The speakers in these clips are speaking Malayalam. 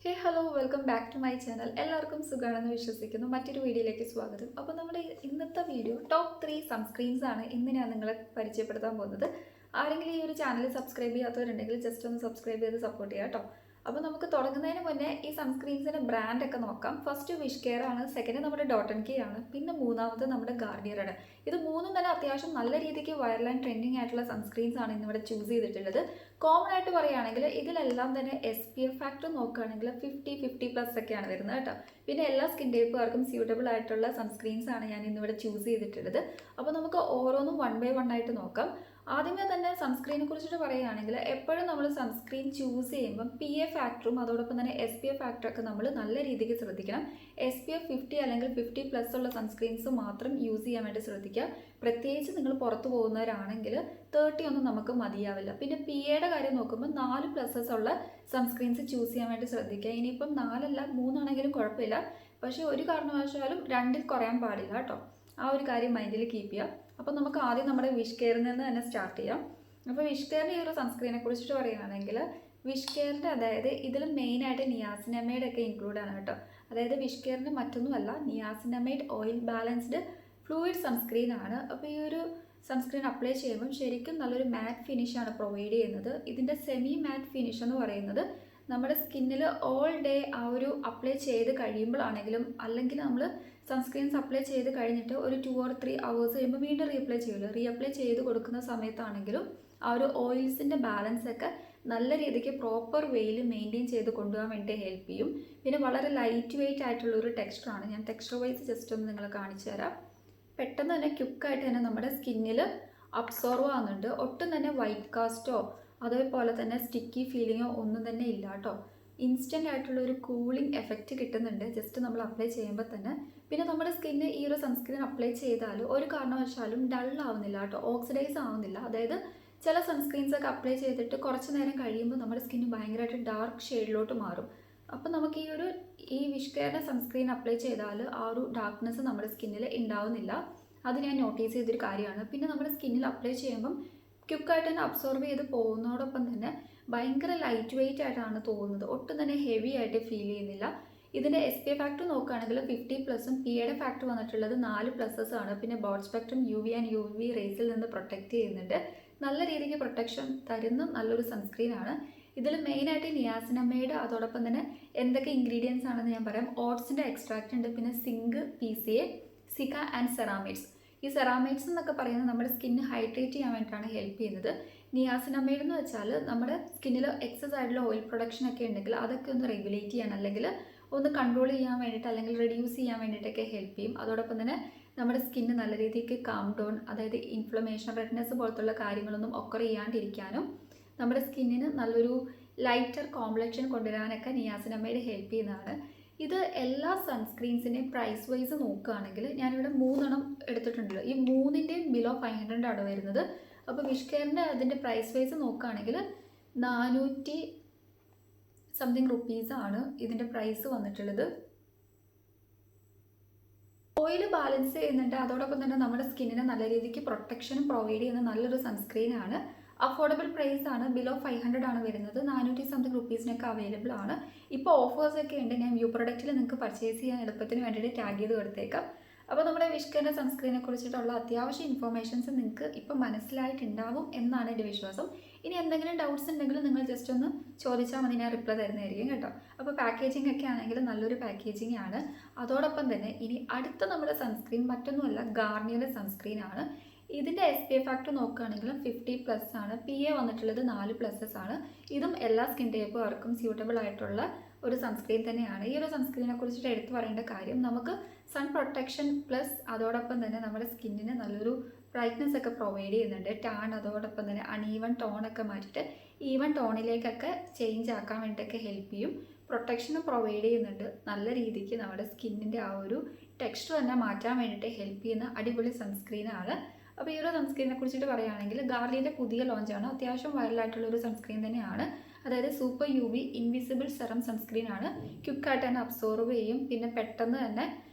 Hey hello welcome back to my channel. എല്ലാവർക്കും സുഖമാണെന്ന് വിശ്വസിക്കുന്നു. മറ്റൊരു വീഡിയോയിലേക്ക് സ്വാഗതം. അപ്പോൾ നമ്മുടെ ഇന്നത്തെ വീഡിയോ ടോപ്പ് 3 സൺസ്ക്രീൻസ് ആണ് ഇന്ന് ഞാൻ നിങ്ങളെ പരിചയപ്പെടുത്താൻ പോകുന്നത്. ആരെങ്കിലും ഈ ഒരു ചാനൽ സബ്സ്ക്രൈബ് ചെയ്യാത്തവരുണ്ടെങ്കിൽ ജസ്റ്റ് ഒന്ന് സബ്സ്ക്രൈബ് ചെയ്ത് സപ്പോർട്ട് ചെയ്യാം കേട്ടോ. അപ്പോൾ നമുക്ക് തുടങ്ങുന്നതിന് മുന്നേ ഈ സൺസ്ക്രീൻസിൻ്റെ ബ്രാൻഡൊക്കെ നോക്കാം. ഫസ്റ്റ് വിഷ് കെയർ ആണ്, സെക്കൻഡ് നമ്മുടെ ഡോട്ട് ആൻഡ് കി ആണ്, പിന്നെ മൂന്നാമത് നമ്മുടെ ഗാർണിയർ ആണ്. ഇത് മൂന്നും തന്നെ അത്യാവശ്യം നല്ല രീതിക്ക് വൈറൽ ആൻഡ് ട്രെൻഡിങ് ആയിട്ടുള്ള സൺസ്ക്രീൻസ് ആണ് ഇന്നിവിടെ ചൂസ് ചെയ്തിട്ടുള്ളത്. കോമൺ ആയിട്ട് പറയുകയാണെങ്കിൽ ഇതിലെല്ലാം തന്നെ SPF ഫാക്ടർ നോക്കുകയാണെങ്കിൽ 50+ ഒക്കെയാണ് വരുന്നത് കേട്ടോ. പിന്നെ എല്ലാ സ്കിൻ ടൈപ്പുകാർക്കും സ്യൂട്ടബിൾ ആയിട്ടുള്ള സൺസ്ക്രീൻസ് ആണ് ഞാൻ ഇന്നിവിടെ ചൂസ് ചെയ്തിട്ടുള്ളത്. അപ്പോൾ നമുക്ക് ഓരോന്നും 1 by 1 ആയിട്ട് നോക്കാം. ആദ്യമേ തന്നെ സൺസ്ക്രീനെ കുറിച്ചിട്ട് പറയുകയാണെങ്കിൽ എപ്പോഴും നമ്മൾ സൺസ്ക്രീൻ ചൂസ് ചെയ്യുമ്പം PA ഫാക്ടറും അതോടൊപ്പം തന്നെ SPF ഫാക്ടറൊക്കെ നമ്മൾ നല്ല രീതിക്ക് ശ്രദ്ധിക്കണം. SPF 50 അല്ലെങ്കിൽ 50+ ഉള്ള സൺസ്ക്രീൻസ് മാത്രം യൂസ് ചെയ്യാൻ വേണ്ടി ശ്രദ്ധിക്കുക. പ്രത്യേകിച്ച് നിങ്ങൾ പുറത്ത് പോകുന്നവരാണെങ്കിൽ 30 ഒന്നും നമുക്ക് മതിയാവില്ല. പിന്നെ PAയുടെ കാര്യം നോക്കുമ്പോൾ 4+ ഉള്ള സൺസ്ക്രീൻസ് ചൂസ് ചെയ്യാൻ വേണ്ടി ശ്രദ്ധിക്കുക. ഇനിയിപ്പം 4 അല്ല 3 ആണെങ്കിലും കുഴപ്പമില്ല, പക്ഷേ ഒരു കാരണവശാലും 2-ൽ കുറയാൻ പാടില്ല കേട്ടോ. ആ ഒരു കാര്യം മൈൻഡിൽ കീപ്പ് ചെയ്യുക. അപ്പോൾ നമുക്ക് ആദ്യം നമ്മുടെ വിഷ് കെയറിൽ നിന്ന് തന്നെ സ്റ്റാർട്ട് ചെയ്യാം. അപ്പോൾ വിഷ് കെയറിൻ്റെ ഈ ഒരു സൺസ്ക്രീനെ കുറിച്ചിട്ട് പറയുകയാണെങ്കിൽ വിഷ് കെയറിൻ്റെ അതായത് ഇതിൽ മെയിനായിട്ട് നിയാസിനമൈഡ് ഒക്കെ ഇൻക്ലൂഡ് ആണ് കേട്ടോ. അതായത് വിഷ് കെയറിൻ്റെ മറ്റൊന്നുമല്ല, niacinamide oil balanced fluid sunscreen ആണ്. അപ്പോൾ ഈ ഒരു സൺസ്ക്രീൻ അപ്ലൈ ചെയ്യുമ്പം ശരിക്കും നല്ലൊരു മാറ്റ് ഫിനിഷാണ് പ്രൊവൈഡ് ചെയ്യുന്നത്. ഇതിൻ്റെ സെമി മാറ്റ് ഫിനിഷ് എന്ന് പറയുന്നത് നമ്മുടെ സ്കിന്നിൽ ഓൾ ഡേ ആ ഒരു അപ്ലൈ ചെയ്ത് കഴിയുമ്പോഴാണെങ്കിലും അല്ലെങ്കിൽ നമ്മൾ സൺസ്ക്രീൻസ് അപ്ലൈ ചെയ്ത് കഴിഞ്ഞിട്ട് ഒരു 2 or 3 hours കഴിയുമ്പോൾ വീണ്ടും റീഅപ്ലൈ ചെയ്ത് കൊടുക്കുന്ന സമയത്താണെങ്കിലും ആ ഒരു ഓയിൽസിൻ്റെ ബാലൻസ് ഒക്കെ നല്ല രീതിക്ക് പ്രോപ്പർ വേയിൽ മെയിൻറ്റെയിൻ ചെയ്ത് കൊണ്ടുപോകാൻ വേണ്ടി ഹെൽപ്പ് ചെയ്യും. പിന്നെ വളരെ ലൈറ്റ് വെയ്റ്റ് ആയിട്ടുള്ള ഒരു ടെക്സ്ചറാണ്. ഞാൻ ടെക്സ്ചർ വൈസ് ജസ്റ്റ് ഒന്ന് നിങ്ങളെ കാണിച്ചു തരാം. പെട്ടെന്ന് തന്നെ ക്വിക്കായിട്ട് തന്നെ നമ്മുടെ സ്കിന്നിൽ അബ്സോർവ് ആകുന്നുണ്ട്. ഒട്ടും തന്നെ വൈറ്റ് കാസ്റ്റോ അതേപോലെ തന്നെ സ്റ്റിക്കി ഫീലിങ്ങോ ഒന്നും തന്നെ ഇല്ല കേട്ടോ. ഇൻസ്റ്റൻ്റ് ആയിട്ടുള്ള ഒരു കൂളിംഗ് എഫക്റ്റ് കിട്ടുന്നുണ്ട് ജസ്റ്റ് നമ്മൾ അപ്ലൈ ചെയ്യുമ്പോൾ തന്നെ. പിന്നെ നമ്മുടെ സ്കിന്ന് ഈ ഒരു സൺസ്ക്രീൻ അപ്ലൈ ചെയ്താൽ ഒരു കാരണവശാലും ഡൾ ആവുന്നില്ല കേട്ടോ, ഓക്സിഡൈസ് ആവുന്നില്ല. അതായത് ചില സൺസ്ക്രീൻസ് ഒക്കെ അപ്ലൈ ചെയ്തിട്ട് കുറച്ച് നേരം കഴിയുമ്പോൾ നമ്മുടെ സ്കിന്ന് ഭയങ്കരമായിട്ട് ഡാർക്ക് ഷെയ്ഡിലോട്ട് മാറും. അപ്പോൾ നമുക്ക് ഈ വിഷ് കെയറിൻ്റെ സൺസ്ക്രീൻ അപ്ലൈ ചെയ്താൽ ആ ഒരു ഡാർക്ക്നെസ് നമ്മുടെ സ്കിന്നിൽ ഉണ്ടാവുന്നില്ല. അത് ഞാൻ നോട്ടീസ് ചെയ്തൊരു കാര്യമാണ്. പിന്നെ നമ്മുടെ സ്കിന്നിൽ അപ്ലൈ ചെയ്യുമ്പം ക്വിക്കായിട്ട് തന്നെ അബ്സോർവ് ചെയ്ത് പോകുന്നതോടൊപ്പം തന്നെ ഭയങ്കര ലൈറ്റ് വെയ്റ്റ് ആയിട്ടാണ് തോന്നുന്നത്. ഒട്ടും തന്നെ ഹെവി ആയിട്ട് ഫീൽ ചെയ്യുന്നില്ല. ഇതിൻ്റെ SPF ഫാക്ടർ നോക്കുകയാണെങ്കിൽ 50+ഉം PAയുടെ ഫാക്ടർ വന്നിട്ടുള്ളത് 4+ ആണ്. പിന്നെ board spectrum UV and UV റേസിൽ നിന്ന് പ്രൊട്ടക്റ്റ് ചെയ്യുന്നുണ്ട്. നല്ല രീതിക്ക് പ്രൊട്ടക്ഷൻ തരുന്ന നല്ലൊരു സൺസ്ക്രീൻ ആണ്. ഇതിൽ മെയിനായിട്ട് നിയാസിനമൈഡ് അതോടൊപ്പം തന്നെ എന്തൊക്കെ ഇൻഗ്രീഡിയൻസ് ആണെന്ന് ഞാൻ പറയാം. ഓട്സിൻ്റെ എക്സ്ട്രാക്റ്റ് ഉണ്ട്, പിന്നെ zinc, PCA, cica and ceramides. ഈ സെറാമൈഡ്സ് എന്നൊക്കെ പറയുന്നത് നമ്മുടെ സ്കിന്ന് ഹൈഡ്രേറ്റ് ചെയ്യാൻ വേണ്ടിയിട്ടാണ് ഹെൽപ്പ് ചെയ്യുന്നത്. നിയാസിനമൈഡ് എന്ന് വെച്ചാൽ നമ്മുടെ സ്കിന്നിൽ എക്സസ് ആയിട്ടുള്ള ഓയിൽ പ്രൊഡക്ഷൻ ഒക്കെ ഉണ്ടെങ്കിൽ അതൊക്കെ ഒന്ന് റെഗുലേറ്റ് ചെയ്യാൻ അല്ലെങ്കിൽ ഒന്ന് കൺട്രോൾ ചെയ്യാൻ വേണ്ടിയിട്ട് അല്ലെങ്കിൽ റെഡ്യൂസ് ചെയ്യാൻ വേണ്ടിയിട്ടൊക്കെ ഹെൽപ്പ് ചെയ്യും. അതോടൊപ്പം തന്നെ നമ്മുടെ സ്കിന്ന് നല്ല രീതിക്ക് കാം ഡൗൺ, അതായത് ഇൻഫ്ലമേഷൻ, റെഡ്നെസ് പോലത്തുള്ള കാര്യങ്ങളൊന്നും ഒക്കർ ചെയ്യാണ്ടിരിക്കാനും നമ്മുടെ സ്കിന്നിന് നല്ലൊരു ലൈറ്റർ കോംപ്ലക്ഷൻ കൊണ്ടുവരാനൊക്കെ നിയാസിനമൈഡ് ഹെൽപ്പ് ചെയ്യുന്നതാണ്. ഇത് എല്ലാ സൺസ്ക്രീൻസിൻ്റെയും പ്രൈസ് വൈസ് നോക്കുകയാണെങ്കിൽ ഞാനിവിടെ 3 എടുത്തിട്ടുണ്ടല്ലോ. ഈ 3ൻ്റെയും ബിലോ 500 ആണ് വരുന്നത്. അപ്പോൾ വിഷ് കെയറിൻ്റെ അതിൻ്റെ പ്രൈസ് വൈസ് നോക്കുകയാണെങ്കിൽ 400 സംതിങ് റുപ്പീസാണ് ഇതിൻ്റെ പ്രൈസ് വന്നിട്ടുള്ളത്. ഓയിൽ ബാലൻസ് ചെയ്യുന്നുണ്ട്, അതോടൊപ്പം തന്നെ നമ്മുടെ സ്കിന്നിന് നല്ല രീതിക്ക് പ്രൊട്ടക്ഷനും പ്രൊവൈഡ് ചെയ്യുന്ന നല്ലൊരു സൺസ്ക്രീൻ ആണ്. അഫോർഡബിൾ പ്രൈസ് ആണ്, ബിലോ 500 ആണ് വരുന്നത്. 400 സംതിങ് റുപ്പീസിനൊക്കെ അവൈലബിൾ ആണ്. ഇപ്പോൾ ഓഫേഴ്സൊക്കെ ഉണ്ട്. ഞാൻ വ്യൂ പ്രൊഡക്റ്റിൽ നിങ്ങൾക്ക് പർച്ചേസ് ചെയ്യാൻ എളുപ്പത്തിന് വേണ്ടിയിട്ട് ടാഗ് ചെയ്ത് കൊടുത്തേക്കാം. അപ്പോൾ നമ്മുടെ വിഷ് കെയറിൻ്റെ സൺസ്ക്രീനെ കുറിച്ചിട്ടുള്ള അത്യാവശ്യം ഇൻഫോർമേഷൻസ് നിങ്ങൾക്ക് ഇപ്പം മനസ്സിലായിട്ടുണ്ടാവും എന്നാണ് എൻ്റെ വിശ്വാസം. ഇനി എന്തെങ്കിലും ഡൗട്ട്സ് ഉണ്ടെങ്കിൽ നിങ്ങൾ ജസ്റ്റ് ഒന്ന് ചോദിച്ചാൽ മതി, ഞാൻ റിപ്ലൈ തരുന്നതായിരിക്കും കേട്ടോ. അപ്പോൾ പാക്കേജിംഗ് ഒക്കെ ആണെങ്കിൽ നല്ലൊരു പാക്കേജിംഗ് ആണ്. അതോടൊപ്പം തന്നെ ഇനി അടുത്ത നമ്മുടെ സൺസ്ക്രീൻ മറ്റൊന്നുമല്ല, ഗാർണിയറിൻ്റെ സൺസ്ക്രീൻ ആണ്. ഇതിൻ്റെ SPF ഫാക്ടർ നോക്കുകയാണെങ്കിൽ 50+ ആണ്. PA വന്നിട്ടുള്ളത് 4+ ആണ്. ഇതും എല്ലാ സ്കിൻ ടൈപ്പുകാർക്കും സ്യൂട്ടബിൾ ആയിട്ടുള്ള ഒരു സൺസ്ക്രീൻ തന്നെയാണ്. ഈ ഒരു സൺസ്ക്രീനെ കുറിച്ചിട്ട് എടുത്തു പറയേണ്ട കാര്യം, നമുക്ക് സൺ പ്രൊട്ടക്ഷൻ പ്ലസ് അതോടൊപ്പം തന്നെ നമ്മുടെ സ്കിന്നിന് നല്ലൊരു ബ്രൈറ്റ്നെസ് ഒക്കെ പ്രൊവൈഡ് ചെയ്യുന്നുണ്ട്. ടാൻ അതോടൊപ്പം തന്നെ അൺഈവൻ ടോണൊക്കെ മാറ്റിയിട്ട് ഈവൻ ടോണിലേക്കൊക്കെ ചേഞ്ച് ആക്കാൻ വേണ്ടിയിട്ടൊക്കെ ഹെൽപ്പ് ചെയ്യും. പ്രൊട്ടക്ഷനും പ്രൊവൈഡ് ചെയ്യുന്നുണ്ട്. നല്ല രീതിക്ക് നമ്മുടെ സ്കിന്നിൻ്റെ ആ ഒരു ടെക്സ്ചർ തന്നെ മാറ്റാൻ വേണ്ടിയിട്ട് ഹെൽപ്പ് ചെയ്യുന്ന അടിപൊളി സൺസ്ക്രീനാണ്. അപ്പോൾ ഈ ഒരു സൺസ്ക്രീനെ കുറിച്ചിട്ട് പറയുകയാണെങ്കിൽ ഗാർണിയറിൻ്റെ പുതിയ ലോഞ്ചാണ്. അത്യാവശ്യം വൈറലായിട്ടുള്ള ഒരു സൺസ്ക്രീൻ തന്നെയാണ്. അതായത് super UV invisible serum sunscreen ആണ്. ക്വിക്കായിട്ട് തന്നെ അബ്സോർവ് ചെയ്യും. പിന്നെ പെട്ടെന്ന് തന്നെ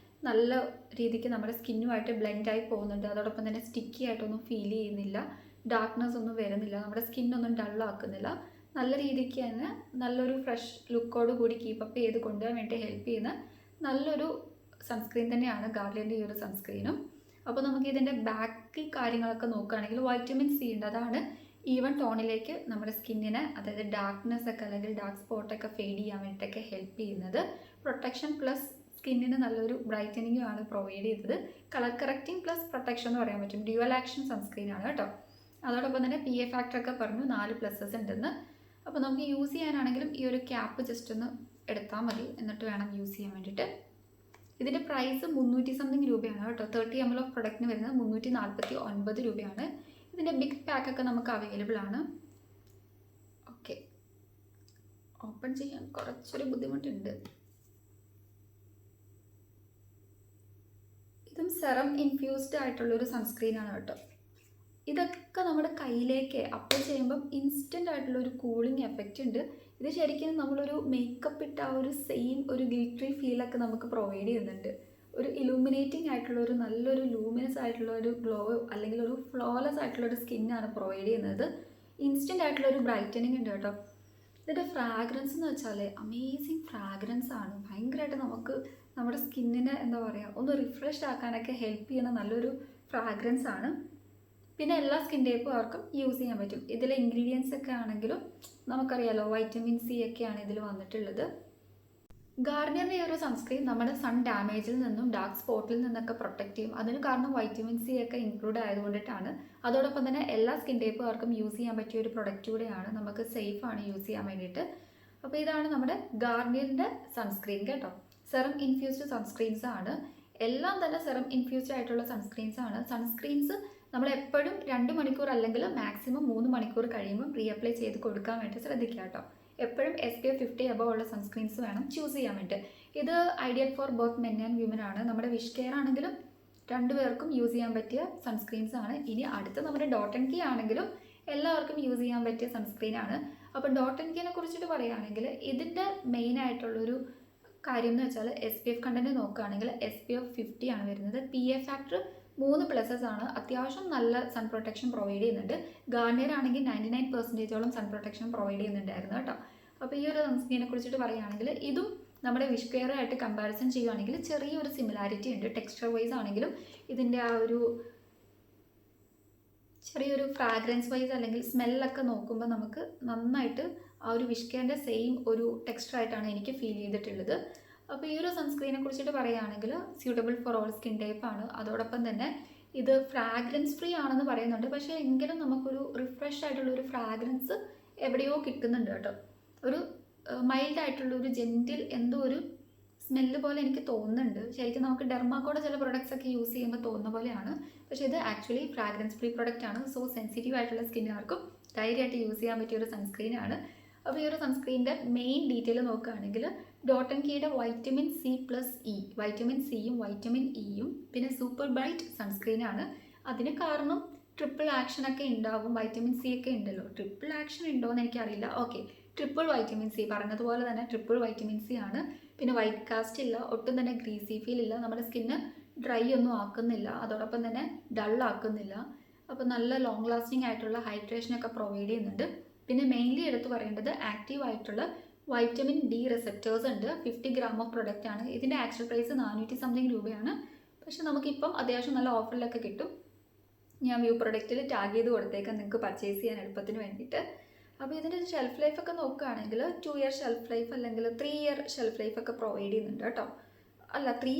നല്ല രീതിക്ക് നമ്മുടെ സ്കിന്നുമായിട്ട് ബ്ലെൻഡായി പോകുന്നുണ്ട്. അതോടൊപ്പം തന്നെ സ്റ്റിക്കി ആയിട്ടൊന്നും ഫീൽ ചെയ്യുന്നില്ല, ഡാർക്ക്നെസ് ഒന്നും വരുന്നില്ല, നമ്മുടെ സ്കിന്നൊന്നും ഡള്ളാക്കുന്നില്ല. നല്ല രീതിക്ക് തന്നെ നല്ലൊരു ഫ്രഷ് ലുക്കോട് കൂടി കീപ്പപ്പ് ചെയ്ത് കൊണ്ടുപോകാൻ വേണ്ടി ഹെൽപ്പ് ചെയ്യുന്ന നല്ലൊരു സൺസ്ക്രീൻ തന്നെയാണ് ഗാർണിയറിൻ്റെ ഈ ഒരു സൺസ്ക്രീനും. അപ്പോൾ നമുക്ക് ഇതിൻ്റെ ബാക്കി കാര്യങ്ങളൊക്കെ നോക്കുകയാണെങ്കിൽ വൈറ്റമിൻ സി ഉണ്ട്. അതാണ് ഈവൻ ടോണിലേക്ക് നമ്മുടെ സ്കിന്നിനെ, അതായത് ഡാർക്ക്നെസ് ഒക്കെ അല്ലെങ്കിൽ ഡാർക്ക് സ്പോട്ടൊക്കെ ഫെയ്ഡ് ചെയ്യാൻ വേണ്ടിയിട്ടൊക്കെ ഹെൽപ്പ് ചെയ്യുന്നത്. പ്രൊട്ടക്ഷൻ പ്ലസ് സ്കിന്നിന് നല്ലൊരു ബ്രൈറ്റനിങ്ങും ആണ് പ്രൊവൈഡ് ചെയ്തത്. കളർ കറക്റ്റിംഗ് പ്ലസ് പ്രൊട്ടക്ഷൻ എന്ന് പറയാൻ പറ്റും. ഡ്യുവൽ ആക്ഷൻ സൺസ്ക്രീൻ ആണ് കേട്ടോ. അതോടൊപ്പം തന്നെ PA ഫാക്ടറൊക്കെ പറഞ്ഞു 4 പ്ലസസ് ഉണ്ടെന്ന്. അപ്പോൾ നമുക്ക് യൂസ് ചെയ്യാനാണെങ്കിലും ഈ ഒരു ക്യാപ്പ് ജസ്റ്റ് ഒന്ന് എടുത്താൽ മതി, എന്നിട്ട് വേണം യൂസ് ചെയ്യാൻ വേണ്ടിയിട്ട്. ഇതിൻ്റെ പ്രൈസ് 300 സംതിങ് രൂപയാണ് കേട്ടോ. 30 ml ഓഫ് പ്രൊഡക്റ്റിന് വരുന്നത് 349 രൂപയാണ്. ഇതിൻ്റെ ബിഗ് പാക്കൊക്കെ നമുക്ക് അവൈലബിൾ ആണ്. ഓക്കെ, ഓപ്പൺ ചെയ്യാൻ കുറച്ചൊരു ബുദ്ധിമുട്ടുണ്ട്. ഇതും സെറം ഇൻഫ്യൂസ്ഡ് ആയിട്ടുള്ളൊരു സൺസ്ക്രീനാണ് കേട്ടോ. ഇതൊക്കെ നമ്മുടെ കയ്യിലേക്ക് അപ്ലൈ ചെയ്യുമ്പം ഇൻസ്റ്റൻ്റ് ആയിട്ടുള്ളൊരു കൂളിംഗ് എഫക്റ്റ് ഉണ്ട്. ഇത് ശരിക്കും നമ്മളൊരു മേക്കപ്പ് ഇട്ട ആ ഒരു സെയിം ഒരു ഗ്ലിറ്ററി ഫീലൊക്കെ നമുക്ക് പ്രൊവൈഡ് ചെയ്യുന്നുണ്ട്. ഒരു ഇലൂമിനേറ്റിംഗ് ആയിട്ടുള്ള ഒരു നല്ലൊരു ലൂമിനസ് ആയിട്ടുള്ള ഒരു ഗ്ലോ അല്ലെങ്കിൽ ഒരു ഫ്ലോലെസ് ആയിട്ടുള്ള ഒരു സ്കിന്നാണ് പ്രൊവൈഡ് ചെയ്യുന്നത്. ഇൻസ്റ്റൻ്റ് ആയിട്ടുള്ള ഒരു ബ്രൈറ്റനിങ് ഉണ്ട് കേട്ടോ. ഇതിൻ്റെ ഫ്രാഗ്രൻസ് എന്ന് വെച്ചാൽ അമേസിങ് ഫ്രാഗ്രൻസ് ആണ്. ഭയങ്കരമായിട്ട് നമുക്ക് നമ്മുടെ സ്കിന്നിനെ എന്താ പറയുക ഒന്ന് റിഫ്രഷ് ആക്കാനൊക്കെ ഹെൽപ്പ് ചെയ്യുന്ന നല്ലൊരു ഫ്രാഗ്രൻസ് ആണ്. പിന്നെ എല്ലാ സ്കിൻ ടൈപ്പുകാർക്കും യൂസ് ചെയ്യാൻ പറ്റും. ഇതിലെ ഇൻഗ്രീഡിയൻസ് ഒക്കെ ആണെങ്കിലും നമുക്കറിയാലോ വൈറ്റമിൻ സി ഒക്കെയാണ് ഇതിൽ വന്നിട്ടുള്ളത്. ഗാർണിയറിൻ്റെ ഈ ഒരു സൺസ്ക്രീൻ നമ്മുടെ സൺ ഡാമേജിൽ നിന്നും ഡാർക്ക് സ്പോട്ടിൽ നിന്നൊക്കെ പ്രൊട്ടക്റ്റ് ചെയ്യും. അതിന് കാരണം വൈറ്റമിൻ സി ഒക്കെ ഇൻക്ലൂഡ് ആയതുകൊണ്ടിട്ടാണ്. അതോടൊപ്പം തന്നെ എല്ലാ സ്കിൻ ടൈപ്പുകാർക്കും യൂസ് ചെയ്യാൻ പറ്റിയ ഒരു പ്രൊഡക്റ്റ് കൂടെയാണ്. നമുക്ക് സേഫാണ് യൂസ് ചെയ്യാൻ വേണ്ടിയിട്ട്. അപ്പോൾ ഇതാണ് നമ്മുടെ ഗാർണിയറിൻ്റെ സൺസ്ക്രീൻ കേട്ടോ. സെറം ഇൻഫ്യൂസ്ഡ് സൺസ്ക്രീൻസ് ആണ്. എല്ലാം തന്നെ സെറം ഇൻഫ്യൂസ്ഡ് ആയിട്ടുള്ള സൺസ്ക്രീൻസ് ആണ്. സൺസ്ക്രീൻസ് നമ്മൾ എപ്പോഴും 2 മണിക്കൂർ അല്ലെങ്കിൽ മാക്സിമം 3 മണിക്കൂർ കഴിയുമ്പോൾ റീഅപ്ലൈ ചെയ്ത് കൊടുക്കാൻ വേണ്ടി ശ്രദ്ധിക്കുക കേട്ടോ. എപ്പോഴും SPF 50 above ഉള്ള സൺസ്ക്രീൻസ് വേണം ചൂസ് ചെയ്യാൻ വേണ്ടി. ഇത് ideal for both men and women ആണ്. നമ്മുടെ വിഷ് കെയർ ആണെങ്കിലും 2 പേർക്കും യൂസ് ചെയ്യാൻ പറ്റിയ സൺസ്ക്രീൻസ് ആണ്. ഇനി അടുത്ത നമ്മുടെ ഡോട്ട് ആൻഡ് കീ ആണെങ്കിലും എല്ലാവർക്കും യൂസ് ചെയ്യാൻ പറ്റിയ സൺസ്ക്രീൻ ആണ്. അപ്പോൾ ഡോട്ട് ആൻഡ് കീനെ കുറിച്ചിട്ട് പറയുകയാണെങ്കിൽ ഇതിൻ്റെ മെയിൻ ആയിട്ടുള്ളൊരു കാര്യം എന്ന് വെച്ചാൽ SPF കണ്ടന്റ് നോക്കുകയാണെങ്കിൽ SPF 50 ആണ് വരുന്നത്. PA ഫാക്ടർ 3 പ്ലസസ് ആണ്. അത്യാവശ്യം നല്ല സൺ പ്രൊട്ടക്ഷൻ പ്രൊവൈഡ് ചെയ്യുന്നുണ്ട്. ഗാർണിയർ ആണെങ്കിൽ 99% സൺ പ്രൊട്ടക്ഷൻ പ്രൊവൈഡ് ചെയ്യുന്നുണ്ടായിരുന്നു കേട്ടോ. അപ്പോൾ ഈ ഒരു സൺസ്ക്രീനെ കുറിച്ചിട്ട് പറയുകയാണെങ്കിൽ ഇതും നമ്മുടെ വിഷ് കെയർ ആയിട്ട് കമ്പാരിസൺ ചെയ്യുകയാണെങ്കിൽ ചെറിയൊരു സിമിലാരിറ്റി ഉണ്ട്. ടെക്സ്ചർ വൈസ് ആണെങ്കിലും ഇതിൻ്റെ ആ ഒരു ചെറിയൊരു ഫ്രാഗ്രൻസ് വൈസ് അല്ലെങ്കിൽ സ്മെല്ലൊക്കെ നോക്കുമ്പോൾ നമുക്ക് നന്നായിട്ട് ആ ഒരു വിഷ് കെയറിൻ്റെ സെയിം ഒരു ടെക്സ്ചർ ആയിട്ടാണ് എനിക്ക് ഫീൽ ചെയ്തിട്ടുള്ളത്. അപ്പോൾ ഈ ഒരു സൺസ്ക്രീനെ കുറിച്ചിട്ട് പറയുകയാണെങ്കിൽ suitable for all skin type ആണ്. അതോടൊപ്പം തന്നെ ഇത് ഫ്രാഗ്രൻസ് ഫ്രീ ആണെന്ന് പറയുന്നുണ്ട്. പക്ഷേ എങ്കിലും നമുക്കൊരു റിഫ്രഷ് ആയിട്ടുള്ളൊരു ഫ്രാഗ്രൻസ് എവിടെയോ കിട്ടുന്നുണ്ട് കേട്ടോ. ഒരു മൈൽഡ് ആയിട്ടുള്ളൊരു ജെൻറ്റിൽ എന്തോ ഒരു സ്മെല്ല് പോലെ എനിക്ക് തോന്നുന്നുണ്ട്. ശരിക്കും നമുക്ക് ഡെർമാക്കോടെ ചില പ്രൊഡക്ട്സ് ഒക്കെ യൂസ് ചെയ്യുമ്പോൾ തോന്നുന്ന പോലെയാണ്. പക്ഷേ ഇത് ആക്ച്വലി ഫ്രാഗ്രൻസ് ഫ്രീ പ്രൊഡക്റ്റ് ആണ്. സോ സെൻസിറ്റീവ് ആയിട്ടുള്ള സ്കിന്നുകാർക്കും ധൈര്യമായിട്ട് യൂസ് ചെയ്യാൻ പറ്റിയ ഒരു സൺസ്ക്രീനാണ്. അപ്പോൾ ഈ ഒരു സൺസ്ക്രീനിൻ്റെ മെയിൻ ഡീറ്റെയിൽ നോക്കുകയാണെങ്കിൽ ഡോട്ട് ആൻഡ് കീയുടെ വൈറ്റമിൻ C+E, വൈറ്റമിൻ സിയും വൈറ്റമിൻ ഇയും പിന്നെ സൂപ്പർ ബ്രൈറ്റ് സൺസ്ക്രീനാണ്. അതിന് കാരണം ട്രിപ്പിൾ ആക്ഷനൊക്കെ ഉണ്ടാവും. വൈറ്റമിൻ സി ഒക്കെ ഉണ്ടല്ലോ. ട്രിപ്പിൾ ആക്ഷൻ ഉണ്ടോ എന്ന് എനിക്കറിയില്ല. ഓക്കെ, ട്രിപ്പിൾ വൈറ്റമിൻ സി പറഞ്ഞതുപോലെ തന്നെ ട്രിപ്പിൾ വൈറ്റമിൻ സി ആണ്. പിന്നെ വൈറ്റ് കാസ്റ്റ് ഇല്ല, ഒട്ടും തന്നെ ഗ്രീസി ഫീൽ ഇല്ല, നമ്മുടെ സ്കിന്ന് ഡ്രൈ ഒന്നും ആക്കുന്നില്ല, അതോടൊപ്പം തന്നെ ഡൾ ആക്കുന്നില്ല. അപ്പോൾ നല്ല ലോങ് ലാസ്റ്റിംഗ് ആയിട്ടുള്ള ഹൈഡ്രേഷനൊക്കെ പ്രൊവൈഡ് ചെയ്യുന്നുണ്ട്. പിന്നെ മെയിൻലി എടുത്ത് പറയേണ്ടത് ആക്റ്റീവ് ആയിട്ടുള്ള വൈറ്റമിൻ ഡി റിസെപ്റ്റേഴ്സ് ഉണ്ട്. 50 gram ഓഫ് പ്രൊഡക്റ്റ് ആണ്. ഇതിൻ്റെ ആക്ച്വൽ പ്രൈസ് 400 സംതിങ് രൂപയാണ്. പക്ഷെ നമുക്കിപ്പം അത്യാവശ്യം നല്ല ഓഫറിലൊക്കെ കിട്ടും. ഞാൻ വ്യൂ പ്രൊഡക്റ്റിൽ ടാഗ് ചെയ്ത് കൊടുത്തേക്കാം നിങ്ങൾക്ക് പർച്ചേസ് ചെയ്യാൻ എളുപ്പത്തിന് വേണ്ടിയിട്ട്. അപ്പോൾ ഇതിൻ്റെ ഷെൽഫ് ലൈഫൊക്കെ നോക്കുകയാണെങ്കിൽ 2 year ഷെൽഫ് ലൈഫ് അല്ലെങ്കിൽ 3 year ഷെൽഫ് ലൈഫൊക്കെ പ്രൊവൈഡ് ചെയ്യുന്നുണ്ട് കേട്ടോ. അല്ല 2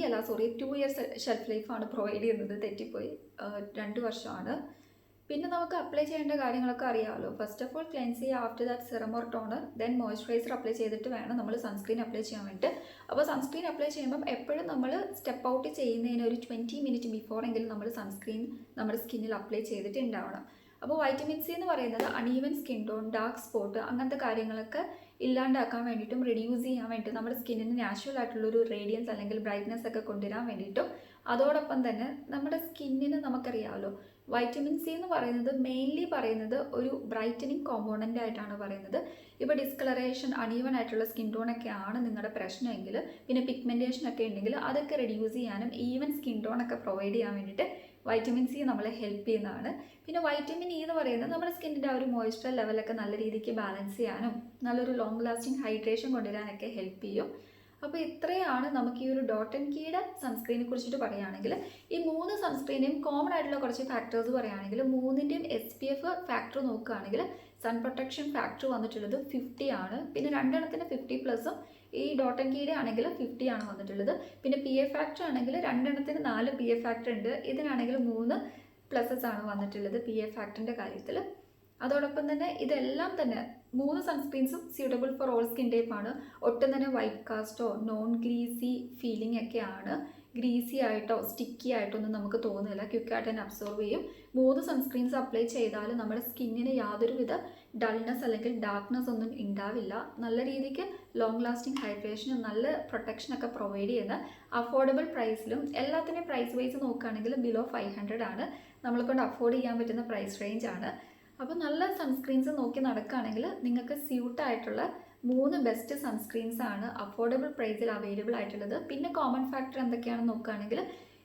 year ഷെൽഫ് ലൈഫാണ് പ്രൊവൈഡ് ചെയ്യുന്നത്. തെറ്റിപ്പോയി, 2 വർഷമാണ്. പിന്നെ നമുക്ക് അപ്ലൈ ചെയ്യേണ്ട കാര്യങ്ങളൊക്കെ അറിയാമല്ലോ. ഫസ്റ്റ് ഓഫ് ഓൾ ക്ലെൻസ് ചെയ്യുക, after that serum or toner, then moisturiser apply ചെയ്തിട്ട് വേണം നമ്മൾ സൺസ്ക്രീൻ അപ്ലൈ ചെയ്യാൻ വേണ്ടിയിട്ട്. അപ്പോൾ സൺസ്ക്രീൻ അപ്ലൈ ചെയ്യുമ്പം എപ്പോഴും നമ്മൾ സ്റ്റെപ്പ് ഔട്ട് ചെയ്യുന്നതിന് ഒരു 20 minutes ബിഫോർ എങ്കിലും നമ്മൾ സൺസ്ക്രീൻ നമ്മുടെ സ്കിന്നിൽ അപ്ലൈ ചെയ്തിട്ട് ഉണ്ടാവണം. അപ്പോൾ വൈറ്റമിൻ സി എന്ന് പറയുന്നത് uneven skin tone, dark spot അങ്ങനത്തെ കാര്യങ്ങളൊക്കെ ഇല്ലാണ്ടാക്കാൻ വേണ്ടിയിട്ടും റിഡ്യൂസ് ചെയ്യാൻ വേണ്ടിയിട്ട് നമ്മുടെ സ്കിന്നിന് നാച്ചുറൽ ആയിട്ടുള്ളൊരു റേഡിയൻസ് അല്ലെങ്കിൽ ബ്രൈറ്റ്നെസ് ഒക്കെ കൊണ്ടുവരാൻ വേണ്ടിയിട്ടും അതോടൊപ്പം തന്നെ നമ്മുടെ സ്കിന്നിന് നമുക്കറിയാമല്ലോ വൈറ്റമിൻ സി എന്ന് പറയുന്നത് മെയിൻലി പറയുന്നത് ഒരു ബ്രൈറ്റനിങ് കോമ്പോണൻ്റ് ആയിട്ടാണ് പറയുന്നത്. ഇപ്പോൾ ഡിസ്കളറേഷൻ, അൺഈവൻ ആയിട്ടുള്ള സ്കിൻ ടോണൊക്കെ ആണ് നിങ്ങളുടെ പ്രശ്നമെങ്കിൽ, പിന്നെ പിഗ്മെൻറ്റേഷൻ ഒക്കെ ഉണ്ടെങ്കിൽ അതൊക്കെ റിഡ്യൂസ് ചെയ്യാനും ഈവൻ സ്കിൻ ടോണൊക്കെ പ്രൊവൈഡ് ചെയ്യാൻ വേണ്ടിയിട്ട് വൈറ്റമിൻ സി നമ്മളെ ഹെൽപ്പ് ചെയ്യുന്നതാണ്. പിന്നെ വൈറ്റമിൻ ഇ എന്ന് പറയുന്നത് നമ്മുടെ സ്കിന്നിൻ്റെ ആ ഒരു മോയ്സ്ചർ ലെവലൊക്കെ നല്ല രീതിക്ക് ബാലൻസ് ചെയ്യാനും നല്ലൊരു ലോങ് ലാസ്റ്റിംഗ് ഹൈഡ്രേഷൻ കൊണ്ടുവരാനൊക്കെ ഹെൽപ്പ് ചെയ്യും. അപ്പോൾ ഇത്രയാണ് നമുക്ക് ഈ ഒരു ഡോട്ട് ആൻഡ് കീയുടെ സൺസ്ക്രീനെ കുറിച്ചിട്ട് പറയുകയാണെങ്കിൽ. ഈ 3 സൺസ്ക്രീനെയും കോമൺ ആയിട്ടുള്ള കുറച്ച് ഫാക്ടേഴ്സ് പറയുകയാണെങ്കിൽ 3ൻ്റെയും SPF ഫാക്ടർ നോക്കുകയാണെങ്കിൽ സൺ പ്രൊട്ടക്ഷൻ ഫാക്ടർ വന്നിട്ടുള്ളത് 50 ആണ്. പിന്നെ 2 എണ്ണത്തിന് 50+ഉം ഈ ഡോട്ട് ആൻഡ് കീയുടെ ആണെങ്കിൽ 50 ആണ് വന്നിട്ടുള്ളത്. പിന്നെ PA ഫാക്ടർ ആണെങ്കിൽ 2 എണ്ണത്തിന് 4 PA ഫാക്ടർ ഉണ്ട്. ഇതിനാണെങ്കിൽ 3 പ്ലസസ് ആണ് വന്നിട്ടുള്ളത് PA ഫാക്ടറിൻ്റെ കാര്യത്തിൽ. അതോടൊപ്പം തന്നെ ഇതെല്ലാം തന്നെ 3 സൺസ്ക്രീൻസും suitable for all skin type ആണ്. ഒട്ടും തന്നെ വൈറ്റ് കാസ്റ്റോ നോൺ ഗ്രീസി ഫീലിംഗ് ഒക്കെയാണ്. ഗ്രീസി ആയിട്ടോ സ്റ്റിക്കി ആയിട്ടോ ഒന്നും നമുക്ക് തോന്നില്ല. ക്വിക്കായിട്ട് തന്നെ അബ്സോർവ് ചെയ്യും. 3 സൺസ്ക്രീൻസ് അപ്ലൈ ചെയ്താൽ നമ്മുടെ സ്കിന്നിന് യാതൊരുവിധ ഡൾനെസ് അല്ലെങ്കിൽ ഡാർക്ക്നെസ് ഒന്നും ഉണ്ടാവില്ല. നല്ല രീതിക്ക് ലോങ് ലാസ്റ്റിംഗ് ഹൈഡ്രേഷനും നല്ല പ്രൊട്ടക്ഷനൊക്കെ പ്രൊവൈഡ് ചെയ്യുന്ന അഫോർഡബിൾ പ്രൈസിലും എല്ലാത്തിൻ്റെയും പ്രൈസ് വൈസ് നോക്കുകയാണെങ്കിൽ ബിലോ 500 ആണ്. നമ്മളെക്കൊണ്ട് അഫോർഡ് ചെയ്യാൻ പറ്റുന്ന പ്രൈസ് റേഞ്ച് ആണ്. അപ്പോൾ നല്ല സൺസ്ക്രീൻസ് നോക്കി നടക്കുകയാണെങ്കിൽ നിങ്ങൾക്ക് സ്യൂട്ടായിട്ടുള്ള 3 ബെസ്റ്റ് സൺസ്ക്രീൻസ് ആണ് അഫോർഡബിൾ പ്രൈസിൽ അവൈലബിൾ ആയിട്ടുള്ളത്. പിന്നെ കോമൺ ഫാക്ടർ എന്തൊക്കെയാണെന്ന് നോക്കുകയാണെങ്കിൽ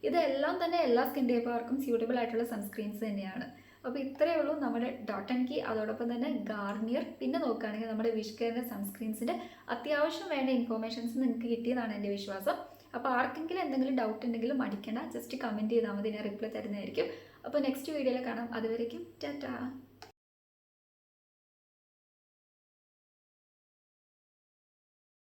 ഇതെല്ലാം തന്നെ എല്ലാ സ്കിൻ ടൈപ്പുകാർക്കും സ്യൂട്ടബിൾ ആയിട്ടുള്ള സൺസ്ക്രീൻസ് തന്നെയാണ്. അപ്പോൾ ഇത്രയേ ഉള്ളൂ നമ്മുടെ ഡോട്ട് ആൻഡ് കീ. അതോടൊപ്പം തന്നെ ഗാർണിയർ, പിന്നെ നോക്കുകയാണെങ്കിൽ നമ്മുടെ വിഷ് കെയറിൻ്റെ സൺസ്ക്രീൻസിൻ്റെ അത്യാവശ്യം വേണ്ട ഇൻഫോർമേഷൻസ് നിങ്ങൾക്ക് കിട്ടിയതാണ് എൻ്റെ വിശ്വാസം. അപ്പോൾ ആർക്കെങ്കിലും എന്തെങ്കിലും ഡൗട്ട് ഉണ്ടെങ്കിലും മടിക്കേണ്ട, ജസ്റ്റ് കമൻറ്റ് ചെയ്താൽ മതി, ഞാൻ റിപ്ലൈ തരുന്നതായിരിക്കും. അപ്പോൾ നെക്സ്റ്റ് വീഡിയോയിൽ കാണാം. അതുവരേക്കും ടാറ്റാ.